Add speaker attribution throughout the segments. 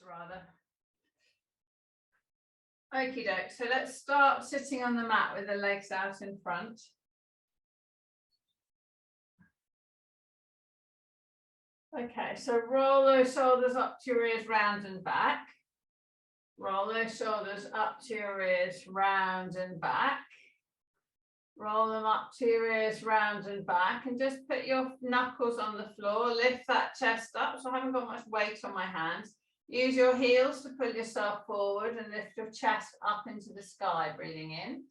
Speaker 1: rather. Okie doke, so let's start sitting on the mat with the legs out in front. Okay, so roll those shoulders up to your ears, round and back. Roll those shoulders up to your ears, round and back. Roll them up to your ears, round and back, and just put your knuckles on the floor. Lift that chest up, so I haven't got much weight on my hands. Use your heels to pull yourself forward and lift your chest up into the sky, breathing in.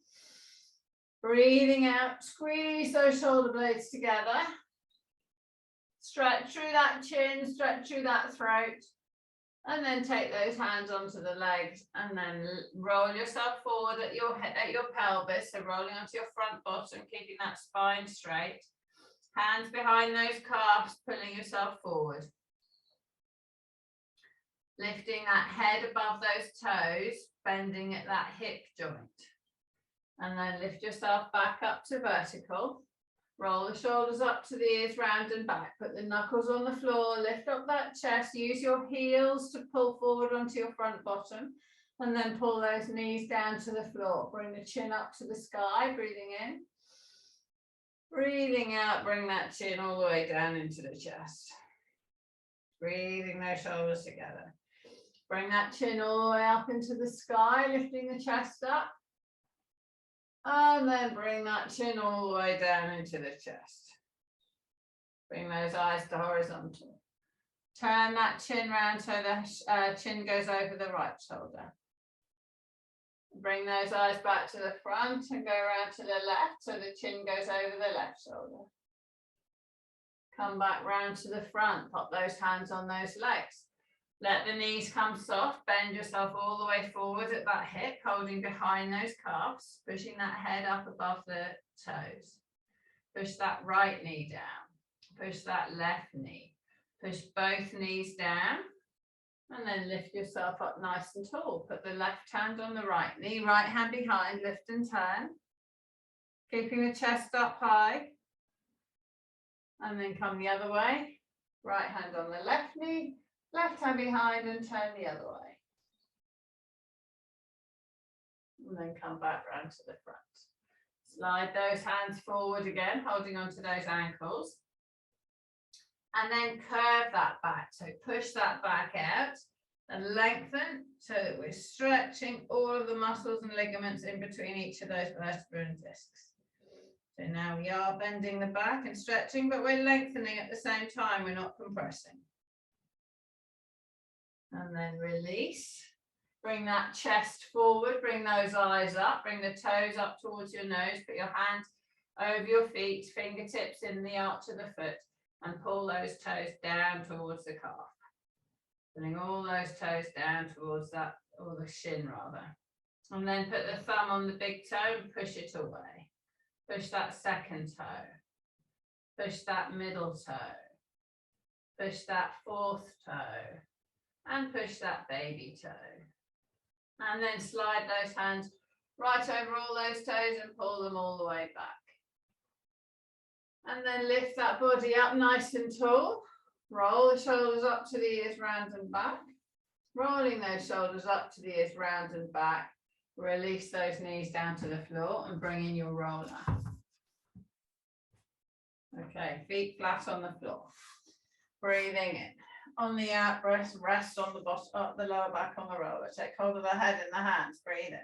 Speaker 1: Breathing out, squeeze those shoulder blades together. Stretch through that chin, stretch through that throat, and then take those hands onto the legs and then roll yourself forward at your head, at your pelvis, so rolling onto your front bottom, keeping that spine straight. Hands behind those calves, pulling yourself forward. Lifting that head above those toes, bending at that hip joint. And then lift yourself back up to vertical. Roll the shoulders up to the ears, round and back. Put the knuckles on the floor, lift up that chest. Use your heels to pull forward onto your front bottom. And then pull those knees down to the floor. Bring the chin up to the sky, breathing in. Breathing out, bring that chin all the way down into the chest. Breathing those shoulders together. Bring that chin all the way up into the sky, lifting the chest up. And then bring that chin all the way down into the chest. Bring those eyes to horizontal. Turn that chin round so the chin goes over the right shoulder. Bring those eyes back to the front and go around to the left so the chin goes over the left shoulder. Come back round to the front, pop those hands on those legs. Let the knees come soft, bend yourself all the way forward at that hip, holding behind those calves, pushing that head up above the toes. Push that right knee down, push that left knee, push both knees down, and then lift yourself up nice and tall. Put the left hand on the right knee, right hand behind, lift and turn, keeping the chest up high, and then come the other way, right hand on the left knee, left hand behind and turn the other way. And then come back round to the front. Slide those hands forward again, holding onto those ankles. And then curve that back. So push that back out and lengthen so that we're stretching all of the muscles and ligaments in between each of those vertebrae and discs. So now we are bending the back and stretching, but we're lengthening at the same time. We're not compressing. And then release. Bring that chest forward, bring those eyes up, bring the toes up towards your nose, put your hands over your feet, fingertips in the arch of the foot, and pull those toes down towards the calf. Putting all those toes down towards that, or the shin rather. And then put the thumb on the big toe and push it away. Push that second toe. Push that middle toe. Push that fourth toe. And push that baby toe. And then slide those hands right over all those toes and pull them all the way back. And then lift that body up nice and tall. Roll the shoulders up to the ears, round and back. Rolling those shoulders up to the ears, round and back. Release those knees down to the floor and bring in your roller. Okay, feet flat on the floor. Breathing in. On the out breath, rest on the bottom, up the lower back on the roller. Take hold of the head in the hands. Breathe in.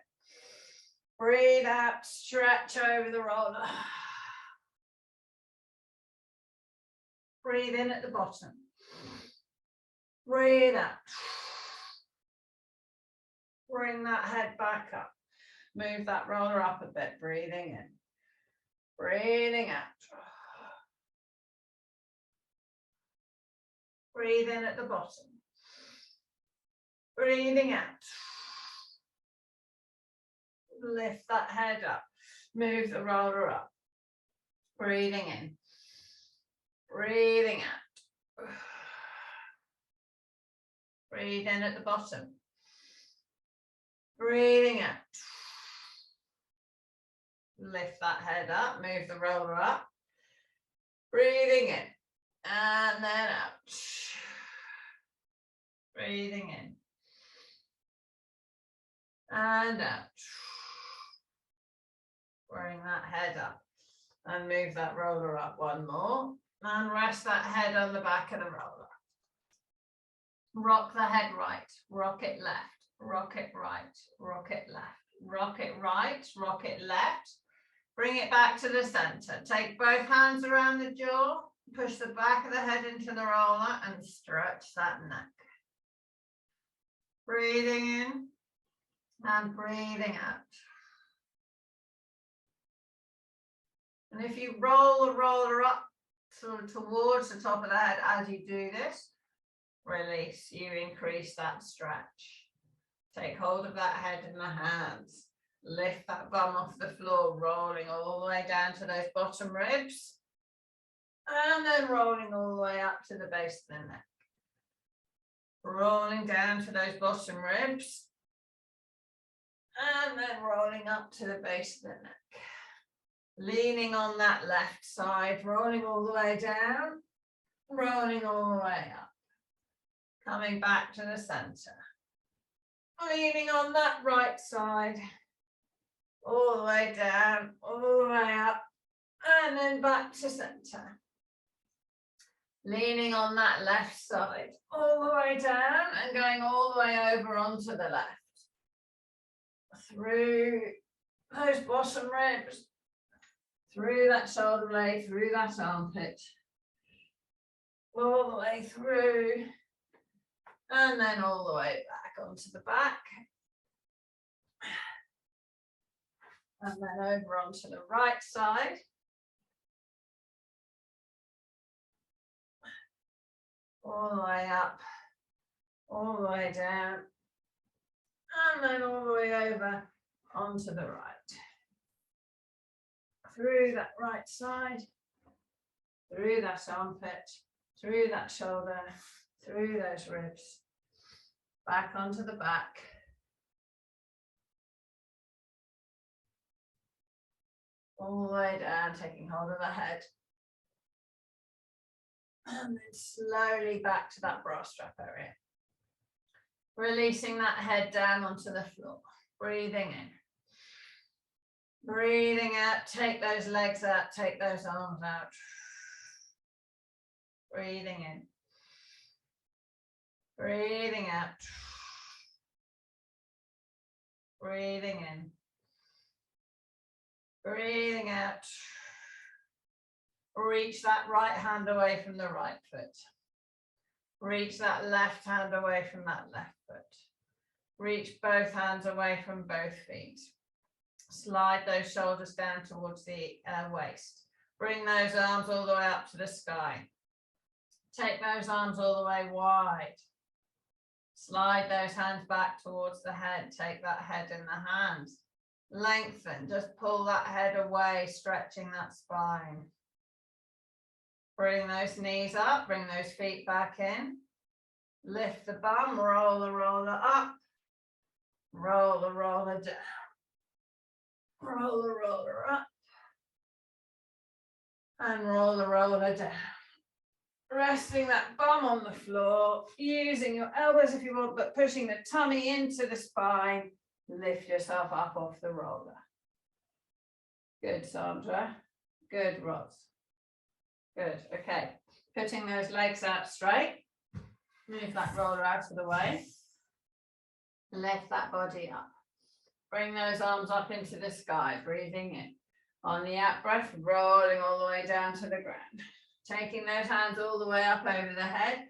Speaker 1: Breathe out, stretch over the roller. Breathe in at the bottom. Breathe out. Bring that head back up. Move that roller up a bit. Breathing in. Breathing out. Breathe in at the bottom. Breathing out. Lift that head up. Move the roller up. Breathing in. Breathing out. Breathe in at the bottom. Breathing out. Lift that head up. Move the roller up. Breathing in. And then out. Breathing in. and out. Bring that head up and move that roller up one more and rest that head on the back of the roller. Rock the head right, rock it left, rock it right, rock it left, rock it right, rock it left. Bring it back to the center. Take both hands around the jaw, push the back of the head into the roller and stretch that neck. Breathing in and breathing out. And if you roll the roller up towards the top of the head as you do this, release, you increase that stretch. Take hold of that head in the hands. Lift that bum off the floor, rolling all the way down to those bottom ribs. And then rolling all the way up to the base of the neck. Rolling down to those bottom ribs. And then rolling up to the base of the neck. Leaning on that left side, rolling all the way down, rolling all the way up. Coming back to the center. Leaning on that right side, all the way down, all the way up, and then back to center. Leaning on that left side, all the way down and going all the way over onto the left. Through those bottom ribs, through that shoulder blade, through that armpit, all the way through, and then all the way back onto the back. And then over onto the right side. All the way up, all the way down, and then all the way over onto the right. Through that right side, through that armpit, through that shoulder, through those ribs, back onto the back. All the way down, taking hold of the head. And then slowly back to that bra strap area. Releasing that head down onto the floor. Breathing in. Breathing out, take those legs out, take those arms out. Breathing in. Breathing out. Breathing in. Breathing out. Reach that right hand away from the right foot. Reach that left hand away from that left foot. Reach both hands away from both feet. Slide those shoulders down towards the waist. Bring those arms all the way up to the sky. Take those arms all the way wide. Slide those hands back towards the head. Take that head in the hands. Lengthen, just pull that head away, stretching that spine. Bring those knees up, bring those feet back in. Lift the bum, roll the roller up. Roll the roller down. Roll the roller up. And roll the roller down. Resting that bum on the floor, using your elbows if you want, but pushing the tummy into the spine. Lift yourself up off the roller. Good, Sandra. Good, Roz. Good, okay. Putting those legs out straight. Move that roller out of the way. Lift that body up. Bring those arms up into the sky, breathing in. On the out breath, rolling all the way down to the ground. Taking those hands all the way up over the head.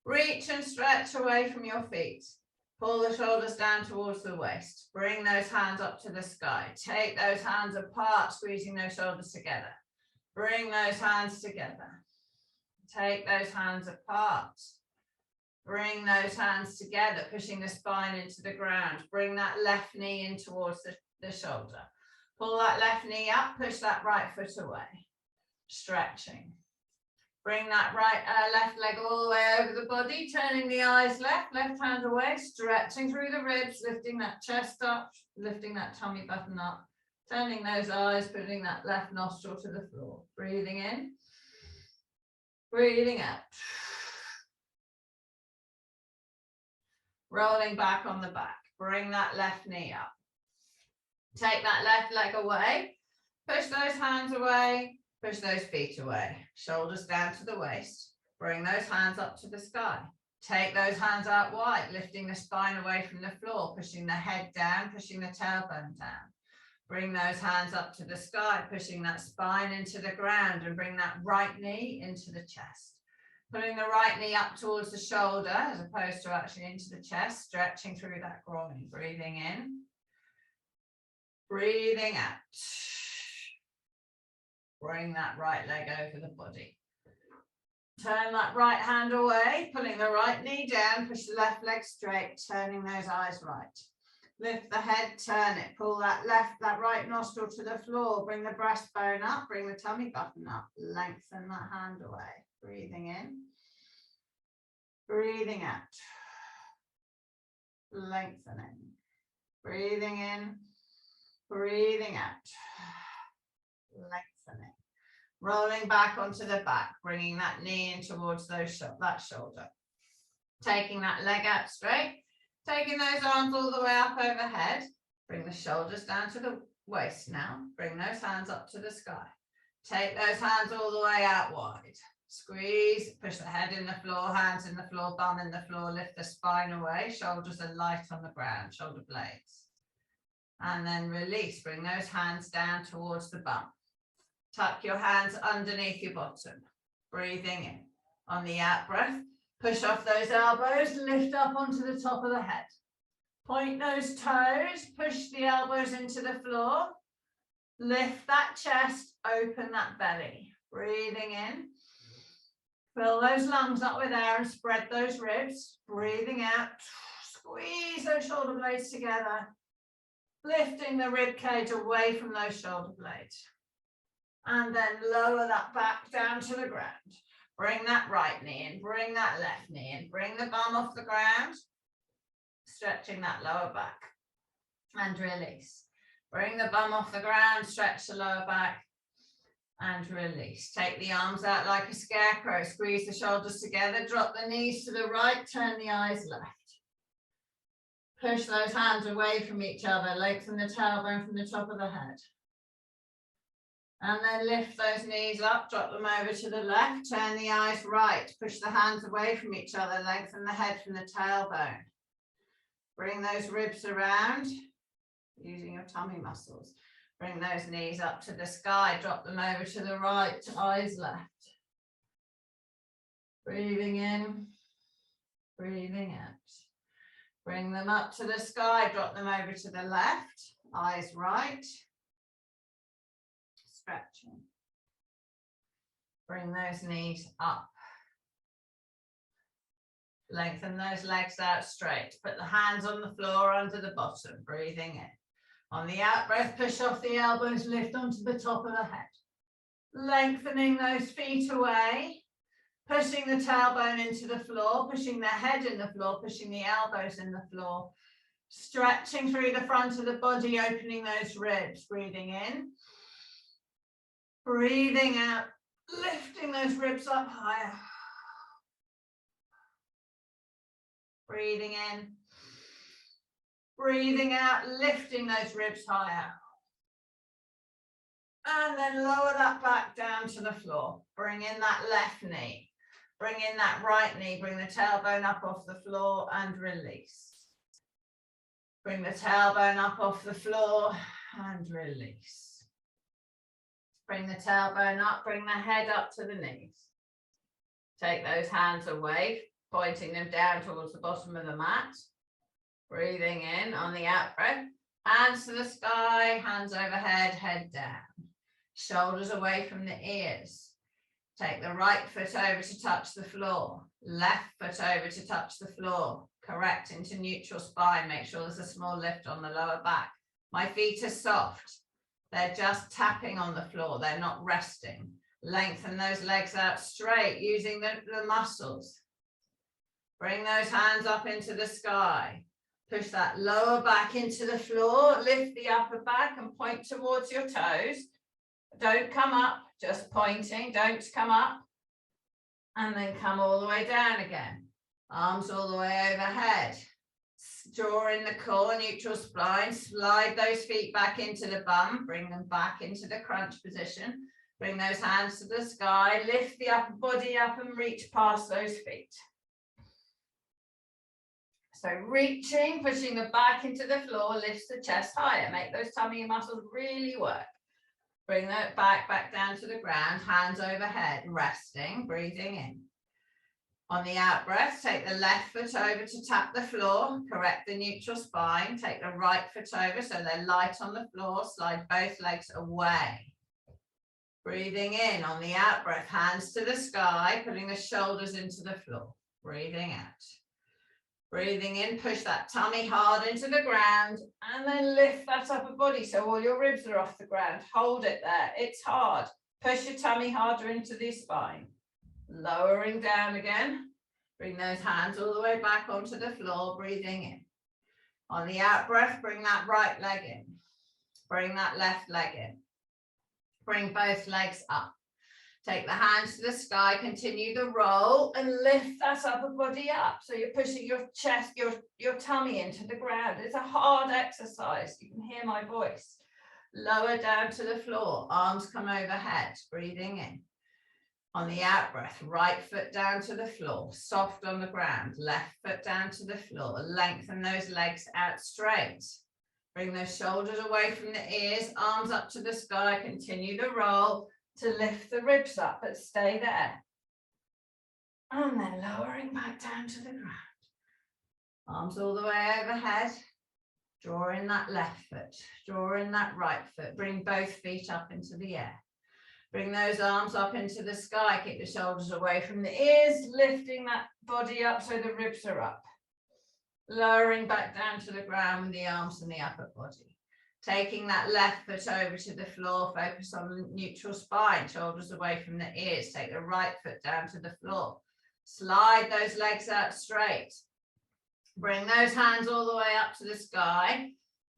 Speaker 1: Reach and stretch away from your feet. Pull the shoulders down towards the waist. Bring those hands up to the sky. Take those hands apart, squeezing those shoulders together. Bring those hands together. Take those hands apart. Bring those hands together, pushing the spine into the ground. Bring that left knee in towards the shoulder. Pull that left knee up, push that right foot away. Stretching. Bring that left leg all the way over the body, turning the eyes left hand away, stretching through the ribs, lifting that chest up, lifting that tummy button up, turning those eyes, putting that left nostril to the floor. Breathing in, breathing out. rolling back on the back. Bring that left knee up. Take that left leg away. Push those hands away. Push those feet away. Shoulders down to the waist. Bring those hands up to the sky. Take those hands out wide, lifting the spine away from the floor, pushing the head down, pushing the tailbone down. Bring those hands up to the sky, pushing that spine into the ground, and bring that right knee into the chest. Putting the right knee up towards the shoulder as opposed to actually into the chest, stretching through that groin. Breathing in, breathing out. Bring that right leg over the body. Turn that right hand away, pulling the right knee down, push the left leg straight, turning those eyes right. Lift the head, turn it, pull that right nostril to the floor, bring the breastbone up, bring the tummy button up, lengthen that hand away. Breathing in, breathing out, lengthening, breathing in, breathing out, lengthening. Rolling back onto the back, bringing that knee in towards that shoulder. Taking that leg out straight, taking those arms all the way up overhead. Bring the shoulders down to the waist now. Bring those hands up to the sky. Take those hands all the way out wide. Squeeze, push the head in the floor, hands in the floor, bum in the floor, lift the spine away. Shoulders are light on the ground, shoulder blades. And then release, bring those hands down towards the bum. Tuck your hands underneath your bottom. Breathing in. On the out breath, push off those elbows, lift up onto the top of the head. Point those toes, push the elbows into the floor. Lift that chest, open that belly. Breathing in. Fill those lungs up with air and spread those ribs. Breathing out. Squeeze those shoulder blades together. Lifting the rib cage away from those shoulder blades. And then lower that back down to the ground. Bring that right knee in, bring that left knee in, bring the bum off the ground, stretching that lower back, and release. Bring the bum off the ground, stretch the lower back, and release. Take the arms out like a scarecrow, squeeze the shoulders together, drop the knees to the right, turn the eyes left. Push those hands away from each other, lengthen the tailbone from the top of the head. And then lift those knees up, drop them over to the left, turn the eyes right, push the hands away from each other, lengthen the head from the tailbone. Bring those ribs around, using your tummy muscles. Bring those knees up to the sky, drop them over to the right, eyes left. Breathing in, breathing out. Bring them up to the sky, drop them over to the left, eyes right. Stretching. Bring those knees up. Lengthen those legs out straight. Put the hands on the floor under the bottom. Breathing in. On the out breath, push off the elbows, lift onto the top of the head. Lengthening those feet away. Pushing the tailbone into the floor, pushing the head in the floor, pushing the elbows in the floor. Stretching through the front of the body, opening those ribs. Breathing in. Breathing out, lifting those ribs up higher. Breathing in. Breathing out, lifting those ribs higher. And then lower that back down to the floor. Bring in that left knee. Bring in that right knee. Bring the tailbone up off the floor and release. Bring the tailbone up off the floor and release. Bring the tailbone up, bring the head up to the knees. Take those hands away, pointing them down towards the bottom of the mat. Breathing in on the out breath. Hands to the sky, hands overhead, head down. Shoulders away from the ears. Take the right foot over to touch the floor. Left foot over to touch the floor. Correct into neutral spine. Make sure there's a small lift on the lower back. My feet are soft. They're just tapping on the floor. They're not resting. Lengthen those legs out straight using the muscles. Bring those hands up into the sky. Push that lower back into the floor. Lift the upper back and point towards your toes. Don't come up, just pointing. Don't come up. And then come all the way down again. Arms all the way overhead. Draw in the core, neutral spine, slide those feet back into the bum, bring them back into the crunch position. Bring those hands to the sky, lift the upper body up and reach past those feet. So reaching, pushing the back into the floor, lifts the chest higher, make those tummy muscles really work. Bring that back down to the ground, hands overhead, resting, breathing in. On the out breath, take the left foot over to tap the floor, correct the neutral spine, take the right foot over so they're light on the floor, slide both legs away. Breathing in on the out breath, hands to the sky, putting the shoulders into the floor. Breathing out. Breathing in, push that tummy hard into the ground and then lift that upper body so all your ribs are off the ground. Hold it there. It's hard. Push your tummy harder into the spine. Lowering down again. Bring those hands all the way back onto the floor, breathing in. On the out breath, bring that right leg in. Bring that left leg in. Bring both legs up. Take the hands to the sky, continue the roll and lift that upper body up. So you're pushing your chest, your tummy into the ground. It's a hard exercise. You can hear my voice. Lower down to the floor, arms come overhead, breathing in. On the out breath, right foot down to the floor, soft on the ground, left foot down to the floor. Lengthen those legs out straight. Bring those shoulders away from the ears, arms up to the sky, continue the roll to lift the ribs up, but stay there. And then lowering back down to the ground. Arms all the way overhead. Draw in that left foot, draw in that right foot. Bring both feet up into the air. Bring those arms up into the sky, keep the shoulders away from the ears, lifting that body up so the ribs are up. Lowering back down to the ground with the arms and the upper body. Taking that left foot over to the floor, focus on the neutral spine, shoulders away from the ears. Take the right foot down to the floor. Slide those legs out straight. Bring those hands all the way up to the sky.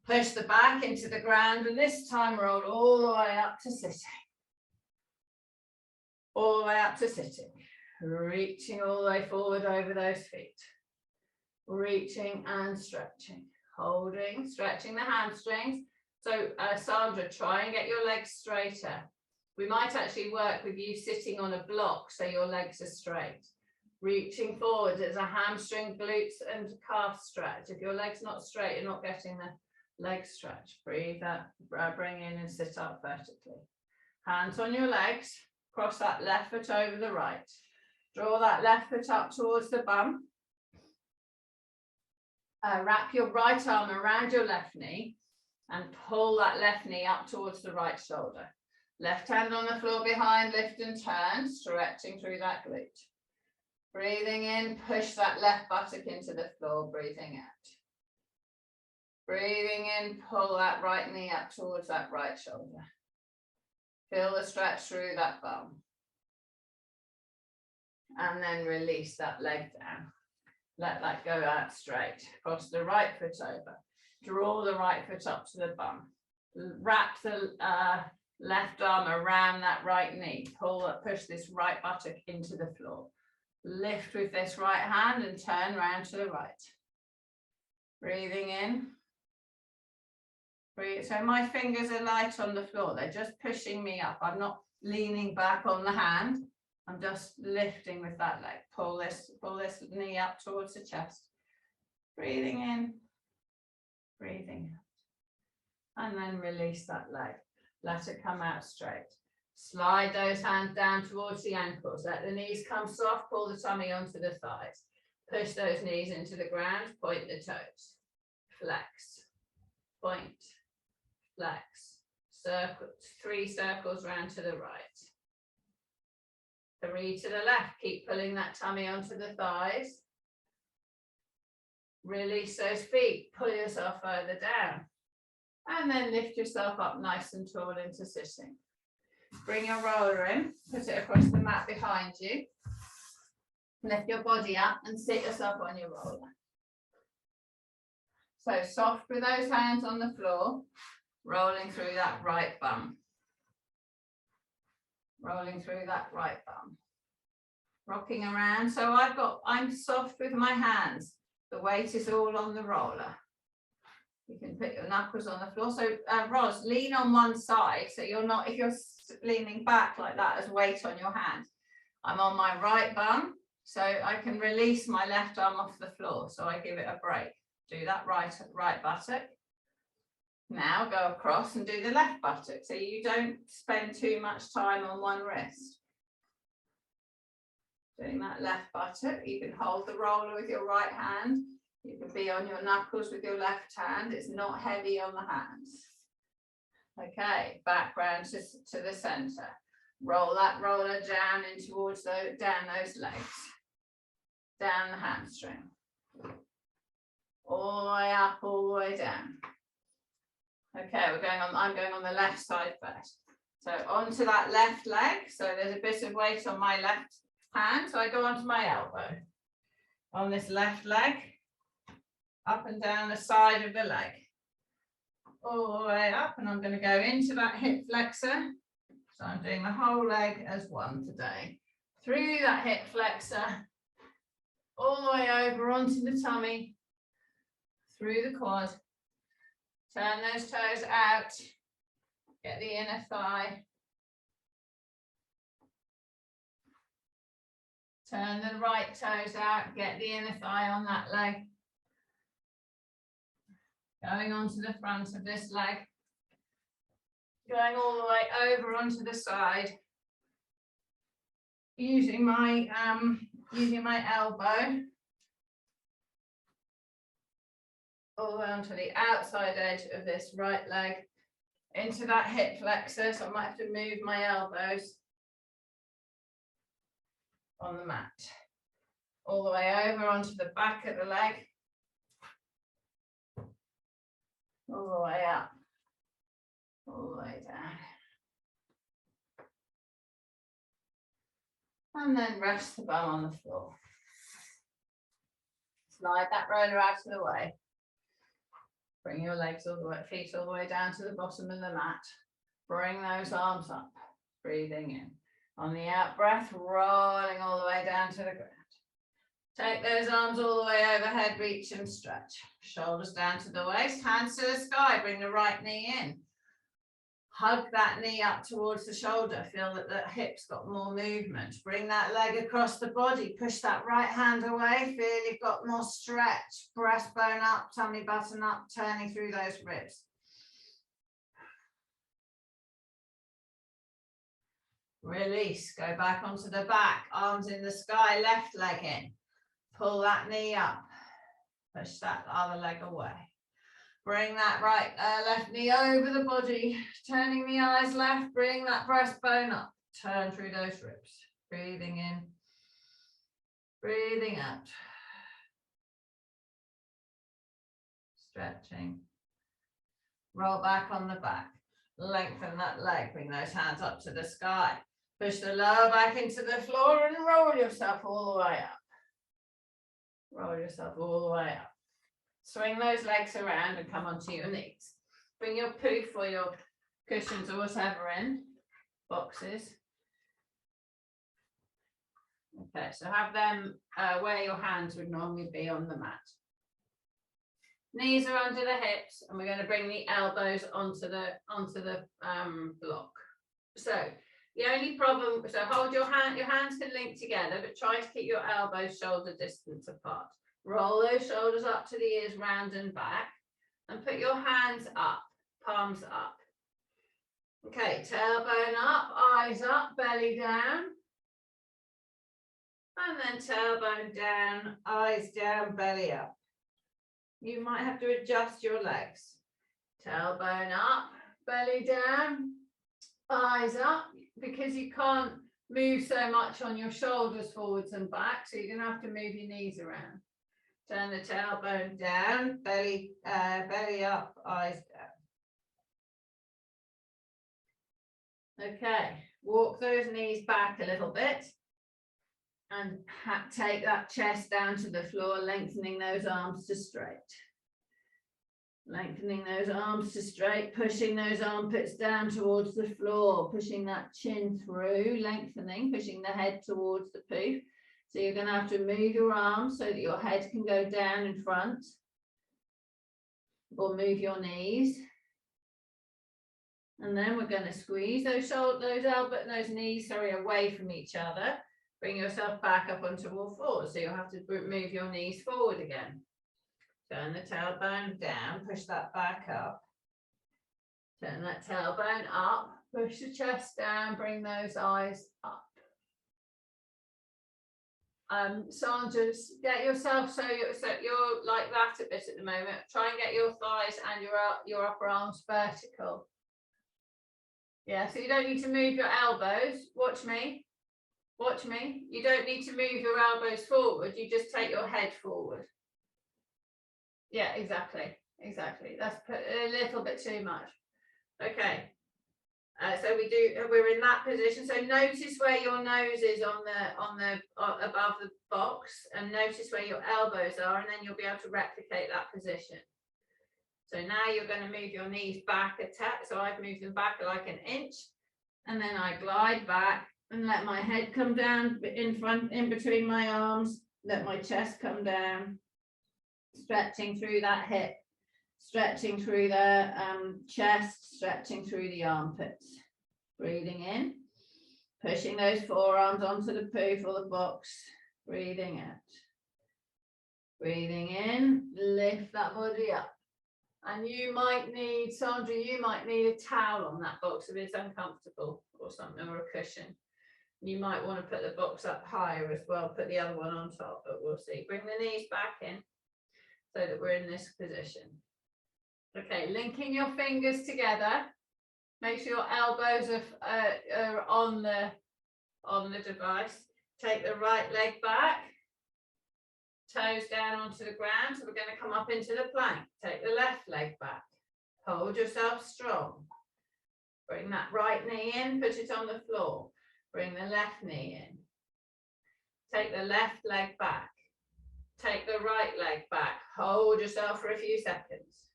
Speaker 1: Push the back into the ground and this time roll all the way up to sitting. All the way up to sitting. Reaching all the way forward over those feet. Reaching and stretching. Holding, stretching the hamstrings. So Sandra, try and get your legs straighter. We might actually work with you sitting on a block so your legs are straight. Reaching forward as a hamstring, glutes and calf stretch. If your leg's not straight, you're not getting the leg stretch. Breathe out, bring in and sit up vertically. Hands on your legs, cross that left foot over the right. Draw that left foot up towards the bum. Wrap your right arm around your left knee and pull that left knee up towards the right shoulder. Left hand on the floor behind, lift and turn, stretching through that glute. Breathing in, push that left buttock into the floor, breathing out. Breathing in, pull that right knee up towards that right shoulder. Feel the stretch through that bum. And then release that leg down. Let that go out straight. Cross the right foot over. Draw the right foot up to the bum. Wrap the left arm around that right knee. Push this right buttock into the floor. Lift with this right hand and turn round to the right. Breathing in. Breathe. So my fingers are light on the floor. They're just pushing me up. I'm not leaning back on the hand. I'm just lifting with that leg. Pull this knee up towards the chest. Breathing in. Breathing out. And then release that leg. Let it come out straight. Slide those hands down towards the ankles. Let the knees come soft. Pull the tummy onto the thighs. Push those knees into the ground. Point the toes. Flex. Point. Flex. Circle. 3 circles round to the right. 3 to the left. Keep pulling that tummy onto the thighs. Release those feet. Pull yourself further down. And then lift yourself up nice and tall into sitting. Bring your roller in. Put it across the mat behind you. Lift your body up and sit yourself on your roller. So soft with those hands on the floor. Rolling through that right bum. Rolling through that right bum. Rocking around. So I'm soft with my hands, The weight is all on the roller. You can put your knuckles on the floor. So Ros, lean on one side. So you're not, if you're leaning back like that as weight on your hand. I'm on my right bum, so I can release my left arm off the floor. So I give it a break. Do that right buttock. Now go across and do the left buttock. So you don't spend too much time on one wrist. Doing that left buttock, you can hold the roller with your right hand. You can be on your knuckles with your left hand. It's not heavy on the hands. Okay, back round to the center. Roll that roller down in towards down those legs. Down the hamstring. All the way up, all the way down. Okay, I'm going on the left side first. So onto that left leg. So there's a bit of weight on my left hand. So I go onto my elbow. On this left leg. Up and down the side of the leg. All the way up, and I'm going to go into that hip flexor. So I'm doing the whole leg as one today. Through that hip flexor, all the way over onto the tummy, through the quad. Turn those toes out. Get the inner thigh. Turn the right toes out. Get the inner thigh on that leg. Going onto the front of this leg. Going all the way over onto the side. Using my elbow. All the way onto the outside edge of this right leg. Into that hip flexor. So I might have to move my elbows on the mat. All the way over onto the back of the leg. All the way up, all the way down. And then rest the bum on the floor. Slide that roller out of the way. Bring your legs all the way, feet all the way down to the bottom of the mat. Bring those arms up, breathing in. On the out breath, rolling all the way down to the ground. Take those arms all the way overhead, reach and stretch. Shoulders down to the waist, hands to the sky. Bring the right knee in. Hug that knee up towards the shoulder. Feel that the hips got more movement. Bring that leg across the body. Push that right hand away. Feel you've got more stretch. Breastbone up, tummy button up, turning through those ribs. Release. Go back onto the back. Arms in the sky, left leg in. Pull that knee up, push that other leg away. Bring that left knee over the body, turning the eyes left, bring that breastbone up, turn through those ribs. Breathing in, breathing out. Stretching. Roll back on the back, lengthen that leg, bring those hands up to the sky. Push the lower back into the floor and roll yourself all the way up. Roll yourself all the way up. Swing those legs around and come onto your knees. Bring your poof or your cushions or whatever in, boxes. Okay, so have them where your hands would normally be on the mat. Knees are under the hips, and we're going to bring the elbows onto the block. So the only problem, so hold your hands can link together, but try to keep your elbows shoulder distance apart. Roll those shoulders up to the ears, round and back, and put your hands up, palms up. Okay, tailbone up, eyes up, belly down. And then tailbone down, eyes down, belly up. You might have to adjust your legs. Tailbone up, belly down, eyes up, because you can't move so much on your shoulders forwards and back, so you're going to have to move your knees around. Turn the tailbone down, belly up, eyes down. Okay, walk those knees back a little bit and take that chest down to the floor, lengthening those arms to straight. Lengthening those arms to straight, pushing those armpits down towards the floor, pushing that chin through, lengthening, pushing the head towards the poof. So you're going to have to move your arms so that your head can go down in front, or move your knees. And then we're going to squeeze those knees, away from each other. Bring yourself back up onto all fours. So you'll have to move your knees forward again. Turn the tailbone down, push that back up. Turn that tailbone up, push the chest down, bring those eyes up. Sandra, get yourself so you're like that a bit at the moment. Try and get your thighs and your upper arms vertical. Yeah, so you don't need to move your elbows. Watch me. Watch me. You don't need to move your elbows forward. You just take your head forward. Yeah, exactly. Exactly. That's a little bit too much. Okay. So we're in that position. So notice where your nose is above the box, and notice where your elbows are, and then you'll be able to replicate that position. So now you're going to move your knees back a tad. So I've moved them back like an inch, and then I glide back and let my head come down in between my arms, let my chest come down, stretching through that hip, stretching through the chest, stretching through the armpits. Breathing in, pushing those forearms onto the poof or the box. Breathing out. Breathing in, lift that body up. And you might need, Sandra, you might need a towel on that box if it's uncomfortable, or something, or a cushion. You might want to put the box up higher as well, put the other one on top, but we'll see. Bring the knees back in so that we're in this position. Okay, linking your fingers together. Make sure your elbows are on the device. Take the right leg back, toes down onto the ground. So we're going to come up into the plank. Take the left leg back. Hold yourself strong. Bring that right knee in, put it on the floor. Bring the left knee in. Take the left leg back. Take the right leg back. Hold yourself for a few seconds.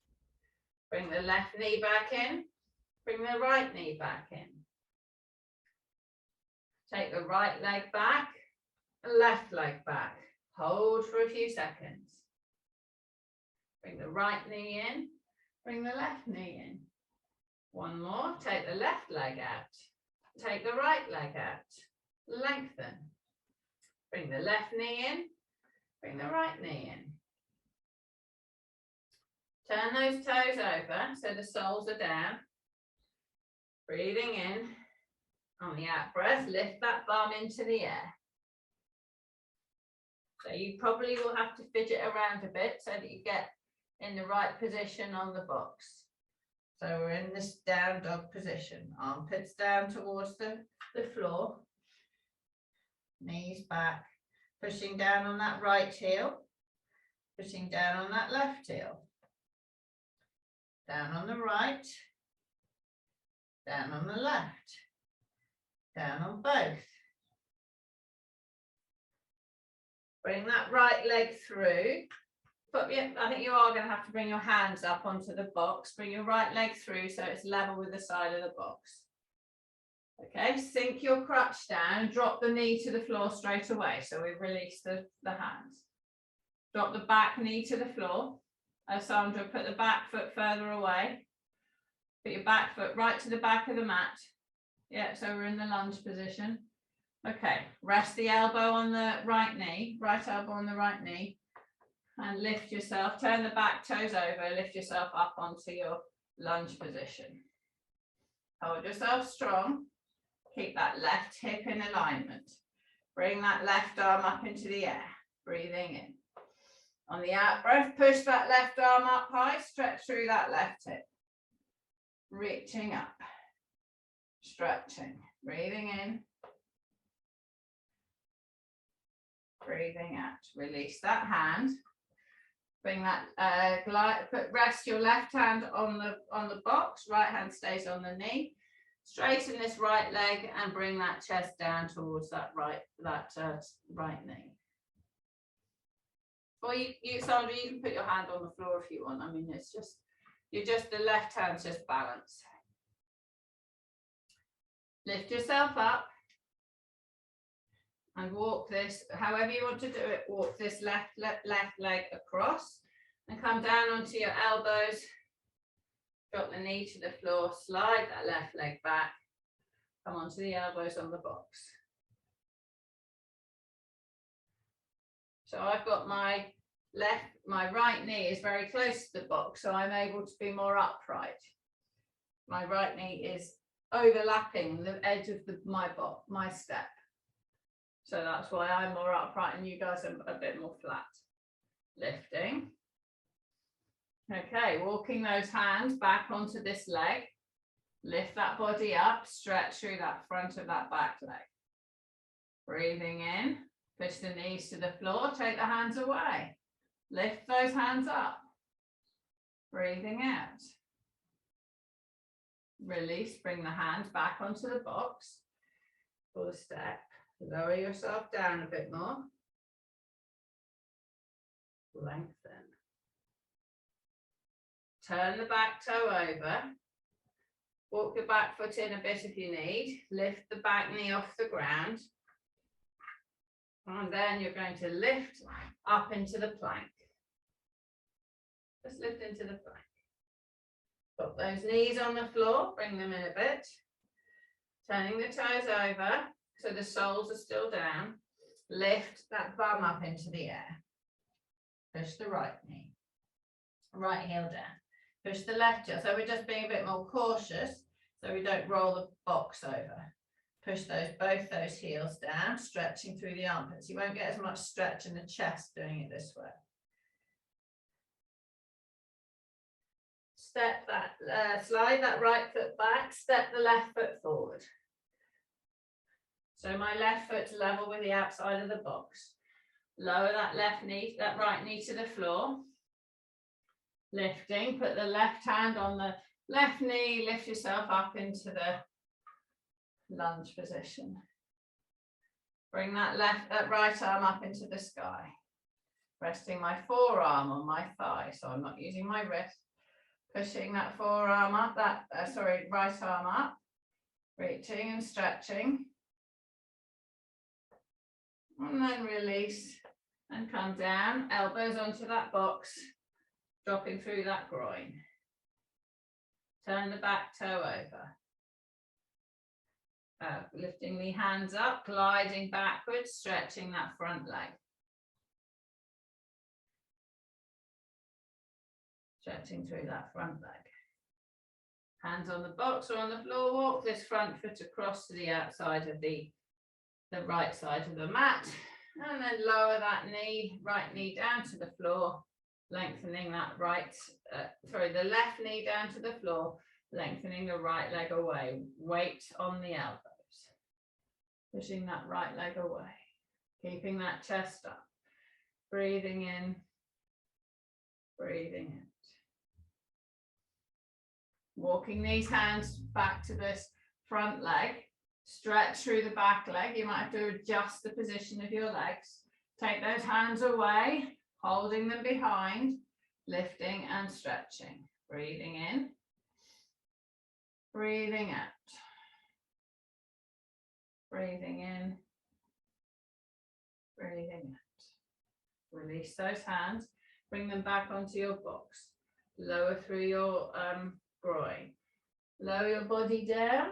Speaker 1: Bring the left knee back in. Bring the right knee back in. Take the right leg back, left leg back. Hold for a few seconds. Bring the right knee in, bring the left knee in. One more, take the left leg out. Take the right leg out, lengthen. Bring the left knee in, bring the right knee in. Turn those toes over so the soles are down. Breathing in, on the out breath, lift that bum into the air. So you probably will have to fidget around a bit so that you get in the right position on the box. So we're in this down dog position, armpits down towards the floor, knees back, pushing down on that right heel, pushing down on that left heel, down on the right, down on the left, down on both. Bring that right leg through. But yeah, I think you are going to have to bring your hands up onto the box. Bring your right leg through so it's level with the side of the box. Okay, sink your crutch down, drop the knee to the floor straight away. So we've released the hands. Drop the back knee to the floor. Sandra, put the back foot further away. Put your back foot right to the back of the mat. Yeah, so we're in the lunge position. Okay, rest the elbow on the right knee, right elbow on the right knee, and lift yourself, turn the back toes over, lift yourself up onto your lunge position. Hold yourself strong, keep that left hip in alignment. Bring that left arm up into the air, breathing in. On the out breath, push that left arm up high, stretch through that left hip. Reaching up, stretching, breathing in, breathing out. Release that hand. Bring that rest your left hand on the box, right hand stays on the knee. Straighten this right leg and bring that chest down towards that right knee. Or you Sandra, you can put your hand on the floor if you want. I mean, it's just the left hand's just balance. Lift yourself up and walk this, however you want to do it, walk this left leg across and come down onto your elbows. Drop the knee to the floor, slide that left leg back, come onto the elbows on the box. So I've got my right knee is very close to the box, so I'm able to be more upright. My right knee is overlapping the edge of my step. So that's why I'm more upright and you guys are a bit more flat. Lifting. Okay, walking those hands back onto this leg. Lift that body up, stretch through that front of that back leg. Breathing in, push the knees to the floor, take the hands away. Lift those hands up. Breathing out. Release, bring the hands back onto the box. Full step. Lower yourself down a bit more. Lengthen. Turn the back toe over. Walk your back foot in a bit if you need. Lift the back knee off the ground. And then you're going to lift up into the plank. Just lift into the plank. Put those knees on the floor, bring them in a bit. Turning the toes over so the soles are still down. Lift that bum up into the air. Push the right knee. Right heel down. Push the left heel. So we're just being a bit more cautious so we don't roll the box over. Push both those heels down, stretching through the armpits. You won't get as much stretch in the chest doing it this way. Step that, slide that right foot back, step the left foot forward. So my left foot's level with the outside of the box. Lower that right knee to the floor. Lifting, put the left hand on the left knee, lift yourself up into the lunge position. Bring that right arm up into the sky. Resting my forearm on my thigh, so I'm not using my wrist. Pushing that forearm up, right arm up. Reaching and stretching. And then release and come down, elbows onto that box, dropping through that groin. Turn the back toe over. Lifting the hands up, gliding backwards, stretching that front leg. Stretching through that front leg. Hands on the box or on the floor, walk this front foot across to the outside of the right side of the mat. And then lower that knee, right knee down to the floor, lengthening that the left knee down to the floor, lengthening the right leg away. Weight on the elbows. Pushing that right leg away. Keeping that chest up. Breathing in. Breathing out. Walking these hands back to this front leg. Stretch through the back leg. You might have to adjust the position of your legs. Take those hands away, holding them behind, lifting and stretching. Breathing in. Breathing out. Breathing in. Breathing out. Release those hands. Bring them back onto your box. Lower through your groin. Lower your body down.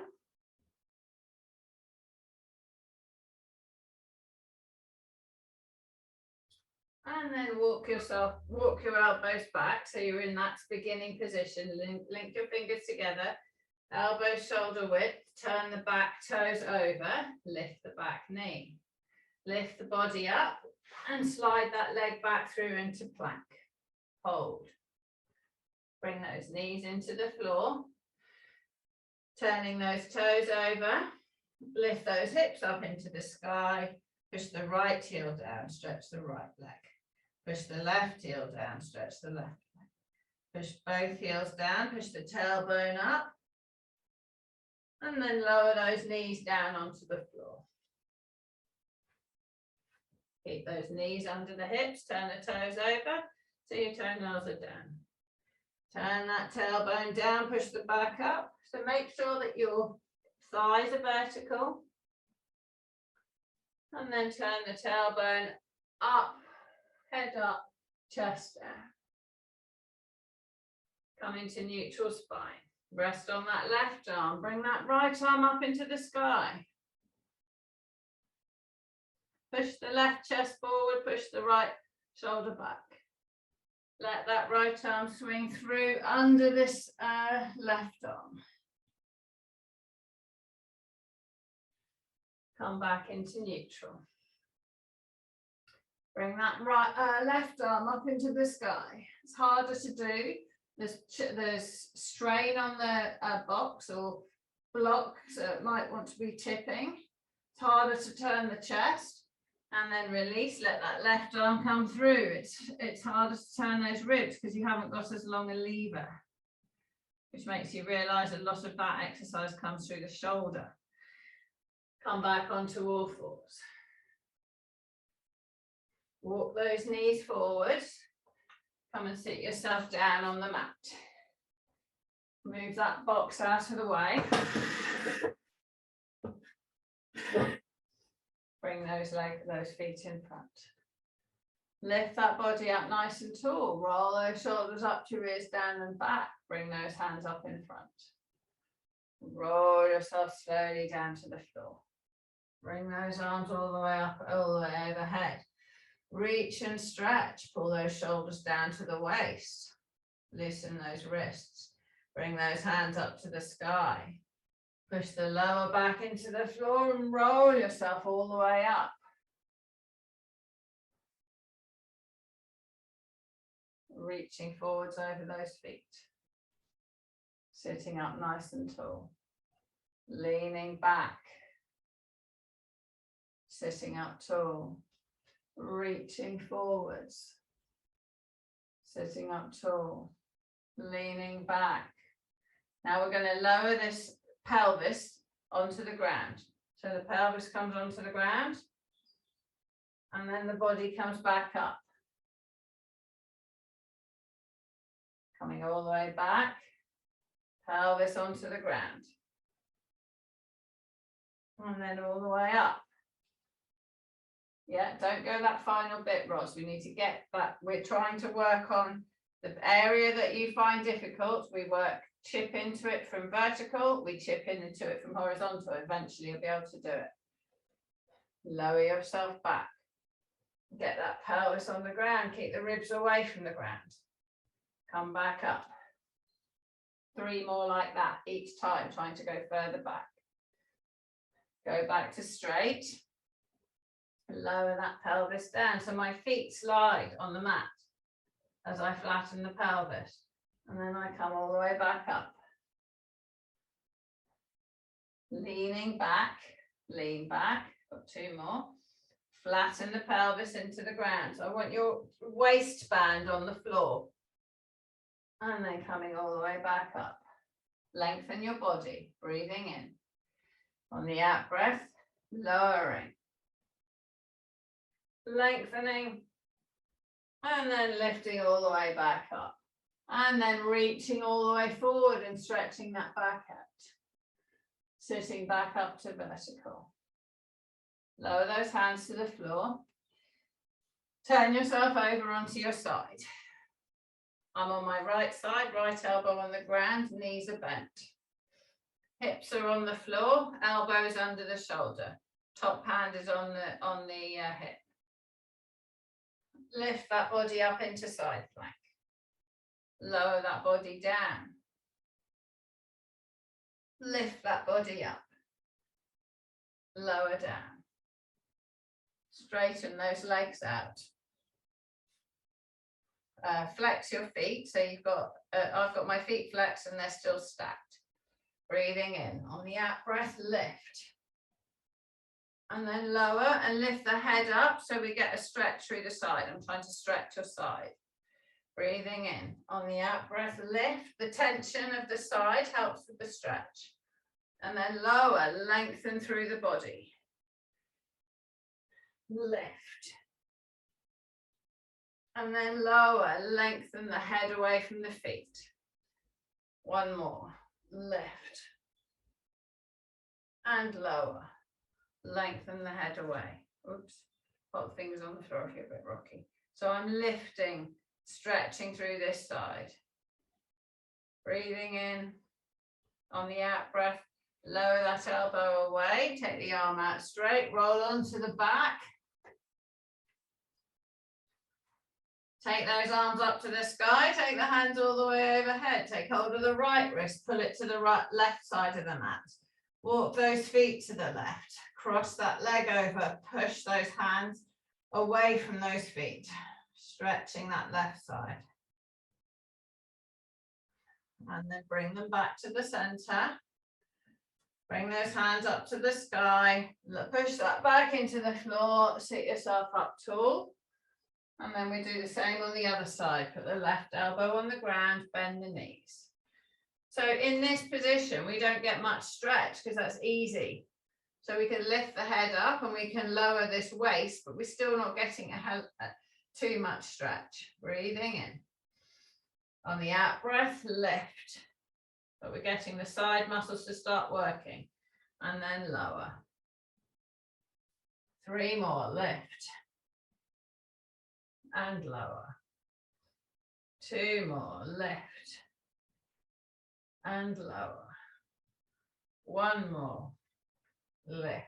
Speaker 1: And then walk your elbows back so you're in that beginning position. Link your fingers together, elbows shoulder width, turn the back toes over, lift the back knee. Lift the body up and slide that leg back through into plank. Hold. Bring those knees into the floor. Turning those toes over, lift those hips up into the sky. Push the right heel down, stretch the right leg. Push the left heel down, stretch the left leg. Push both heels down, push the tailbone up. And then lower those knees down onto the floor. Keep those knees under the hips, turn the toes over, so your toenails are down. Turn that tailbone down, push the back up. So make sure that your thighs are vertical. And then turn the tailbone up, head up, chest down. Come into neutral spine. Rest on that left arm. Bring that right arm up into the sky. Push the left chest forward, push the right shoulder back. Let that right arm swing through under this left arm. Come back into neutral. Bring that left arm up into the sky. It's harder to do. There's strain on the box or block, so it might want to be tipping. It's harder to turn the chest and then release. Let that left arm come through. It's harder to turn those ribs because you haven't got as long a lever, which makes you realize a lot of that exercise comes through the shoulder. Come back onto all fours. Walk those knees forward. Come and sit yourself down on the mat. Move that box out of the way. Bring those feet in front. Lift that body up nice and tall. Roll those shoulders up to your ears, down and back. Bring those hands up in front. Roll yourself slowly down to the floor. Bring those arms all the way up, all the way overhead. Reach and stretch. Pull those shoulders down to the waist. Loosen those wrists. Bring those hands up to the sky. Push the lower back into the floor and roll yourself all the way up. Reaching forwards over those feet. Sitting up nice and tall. Leaning back. Sitting up tall. Reaching forwards. Sitting up tall. Leaning back. Now we're going to lower this pelvis onto the ground. So the pelvis comes onto the ground and then the body comes back up. Coming all the way back, pelvis onto the ground. And then all the way up. Yeah, don't go that final bit, Roz. We need to get that. We're trying to work on the area that you find difficult. We chip into it from vertical, we chip into it from horizontal. Eventually you'll be able to do it. Lower yourself back. Get that pelvis on the ground. Keep the ribs away from the ground. Come back up. 3 more like that each time, trying to go further back. Go back to straight. Lower that pelvis down so my feet slide on the mat as I flatten the pelvis. And then I come all the way back up. Leaning back, lean back, got 2 more. Flatten the pelvis into the ground. So I want your waistband on the floor. And then coming all the way back up. Lengthen your body, breathing in. On the out breath, lowering. Lengthening. And then lifting all the way back up. And then reaching all the way forward and stretching that back out. Sitting back up to vertical. Lower those hands to the floor. Turn yourself over onto your side. I'm on my right side, right elbow on the ground, knees are bent. Hips are on the floor, elbows under the shoulder. Top hand is on the hip. Lift that body up into side plank. Lower that body down. Lift that body up. Lower down. Straighten those legs out. Flex your feet. So you've got, I've got my feet flexed and they're still stacked. Breathing in. On the out breath, lift. And then lower and lift the head up so we get a stretch through the side. I'm trying to stretch your side. Breathing in. On the out breath, lift. The tension of the side helps with the stretch. And then lower, lengthen through the body. Lift. And then lower, lengthen the head away from the feet. 1 more. Lift. And lower. Lengthen the head away. Oops, got the fingers on the floor if you're a bit rocky. So I'm lifting, stretching through this side. Breathing in on the out breath, lower that elbow away, take the arm out straight, roll onto the back. Take those arms up to the sky, take the hands all the way overhead, take hold of the right wrist, pull it to the right, left side of the mat. Walk those feet to the left, cross that leg over, push those hands away from those feet, stretching that left side. And then bring them back to the center. Bring those hands up to the sky, push that back into the floor, sit yourself up tall. And then we do the same on the other side. Put the left elbow on the ground, bend the knees. So in this position, we don't get much stretch because that's easy. So we can lift the head up and we can lower this waist, but we're still not getting too much stretch. Breathing in. On the out breath, lift. But we're getting the side muscles to start working. And then lower. 3 more, lift. And lower. 2 more, lift. And lower. 1 more, lift.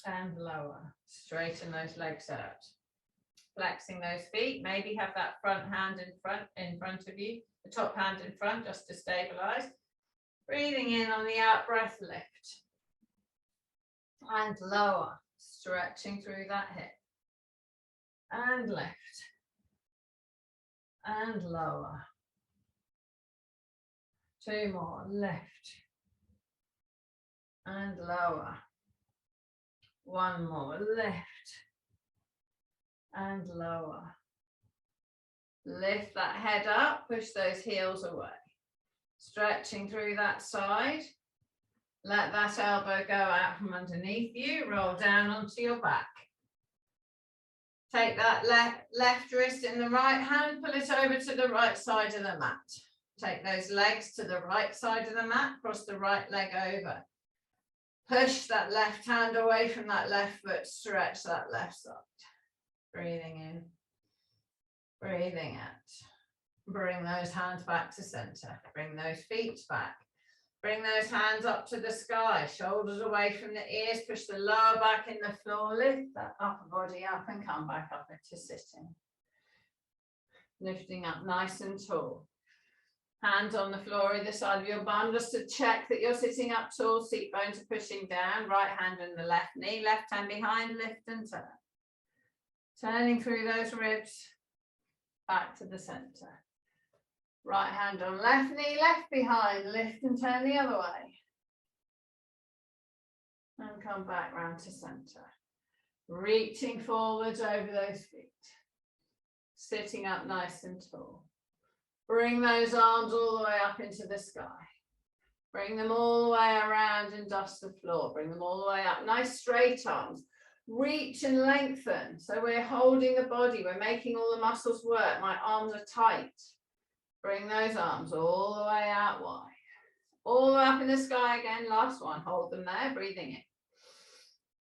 Speaker 1: And lower. Straighten those legs out. Flexing those feet. Maybe have that front hand in front of you. The top hand in front just to stabilize. Breathing in on the out breath, lift. And lower. Stretching through that hip. And lift. And lower. 2 more, lift. And lower. 1 more, lift. And lower. Lift that head up, push those heels away. Stretching through that side. Let that elbow go out from underneath you, roll down onto your back. Take that left wrist in the right hand, pull it over to the right side of the mat. Take those legs to the right side of the mat, cross the right leg over. Push that left hand away from that left foot, stretch that left side. Breathing in, breathing out. Bring those hands back to center. Bring those feet back. Bring those hands up to the sky, shoulders away from the ears, push the lower back in the floor, lift that upper body up and come back up into sitting. Lifting up nice and tall. Hands on the floor either side of your bum, just to check that you're sitting up tall, seat bones are pushing down, right hand on the left knee, left hand behind, lift and turn. Turning through those ribs, back to the center. Right hand on left knee, left behind, lift and turn the other way. And come back round to center. Reaching forwards over those feet. Sitting up nice and tall. Bring those arms all the way up into the sky. Bring them all the way around and dust the floor. Bring them all the way up. Nice straight arms. Reach and lengthen. So we're holding the body. We're making all the muscles work. My arms are tight. Bring those arms all the way out wide. All the way up in the sky again. Last one. Hold them there. Breathing in.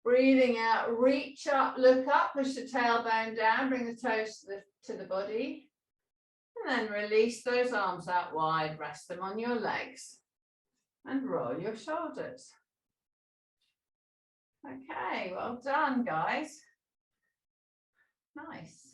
Speaker 1: Breathing out. Reach up, look up, push the tailbone down. Bring the toes to the body. And then release those arms out wide. Rest them on your legs. And roll your shoulders. Okay, well done, guys. Nice.